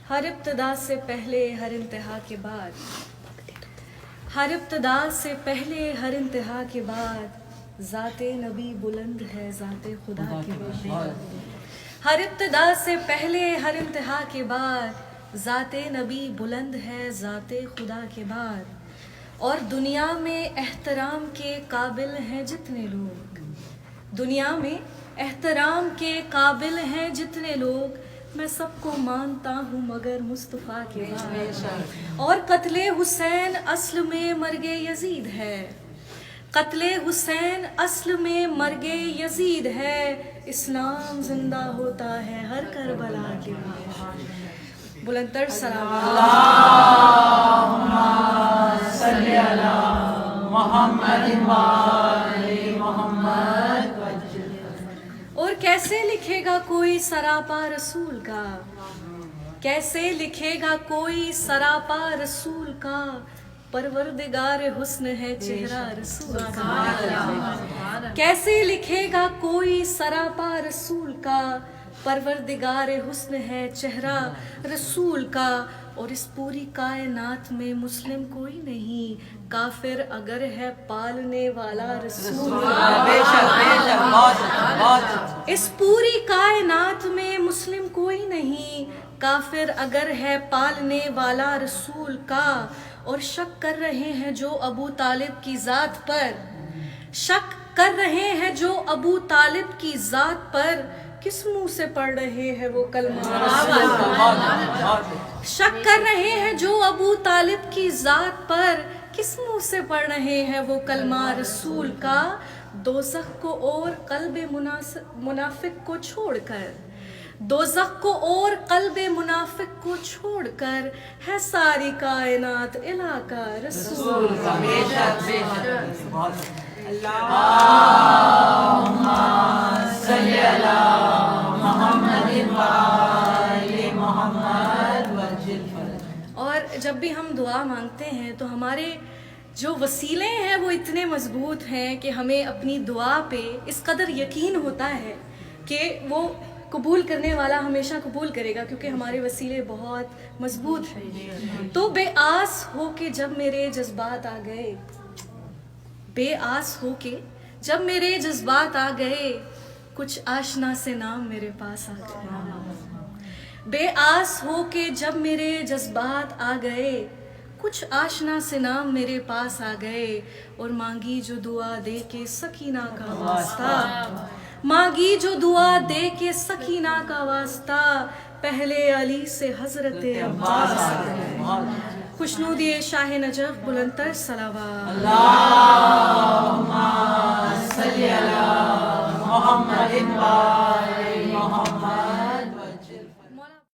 ہر ابتدا سے پہلے ہر انتہا کے بعد، ہر ابتدا سے پہلے ہر انتہا کے بعد ذات نبی بلند ہے ذات خدا کے بعد۔ ہر ابتدا سے پہلے ہر انتہا کے بعد ذات نبی بلند ہے ذات خدا کے بعد۔ اور دنیا میں احترام کے قابل ہیں جتنے لوگ، دنیا میں احترام کے قابل ہیں جتنے لوگ، میں سب کو مانتا ہوں مگر مصطفیٰ کے بعد۔ اور قتل حسین اصل میں مرگ یزید ہے، قتل حسین اصل میں مرگ یزید ہے، اسلام زندہ ہوتا ہے ہر کربلا کے بعد۔ بلند تر سلام اللہم صلی علی محمد وآل محمد۔ اور کیسے لکھے گا کوئی سراپا رسول کا، کیسے لکھے گا کوئی سراپا رسول کا، پروردگار حسن ہے چہرہ رسول کا۔ کیسے لکھے گا کوئی سراپا رسول کا، پروردگار حسن ہے چہرہ رسول کا۔ اور اس پوری کائنات میں مسلم کوئی نہیں، کافر اگر ہے پالنے والا رسول کا۔ اس پوری کائنات میں مسلم کوئی نہیں، کافر اگر ہے پالنے والا رسول کا۔ اور شک کر رہے ہیں جو ابو طالب کی ذات پر، شک کر رہے ہیں جو ابو طالب کی ذات پر، کس منہ سے پڑھ رہے ہیں وہ کلمہ رسول کا۔ شک کر رہے ہیں جو ابو طالب کی ذات پر، کس منہ سے پڑھ رہے ہیں وہ کلمہ رسول کا۔ دوزخ کو اور قلب منافق کو چھوڑ کر، دوزخ کو اور قلب منافق کو چھوڑ کر، ہے ساری کائنات علاقہ رسول کا۔ اللہم صلی علی محمد وآل محمد وجل۔ اور جب بھی ہم دعا مانگتے ہیں تو ہمارے جو وسیلے ہیں وہ اتنے مضبوط ہیں کہ ہمیں اپنی دعا پہ اس قدر یقین ہوتا ہے کہ وہ قبول کرنے والا ہمیشہ قبول کرے گا، کیونکہ ہمارے وسیلے بہت مضبوط ہیں۔ تو بے آس ہو کے جب میرے جذبات آ گئے، بے آس ہو کے جب میرے جذبات آ گئے، کچھ آشنا سے نام میرے پاس آ گئے۔ بے آس ہو کے جب میرے جذبات آ گئے، کچھ آشنا سے نام میرے پاس آ گئے۔ اور مانگی جو دعا دے کے سکینہ کا واسطہ، مانگی جو دعا دے کے سکینہ کا واسطہ، پہلے علی سے حضرت عباس آ گئے۔ خوشنودی شاہ نجف بلند تر صلوات۔ اللہم صلی علی محمد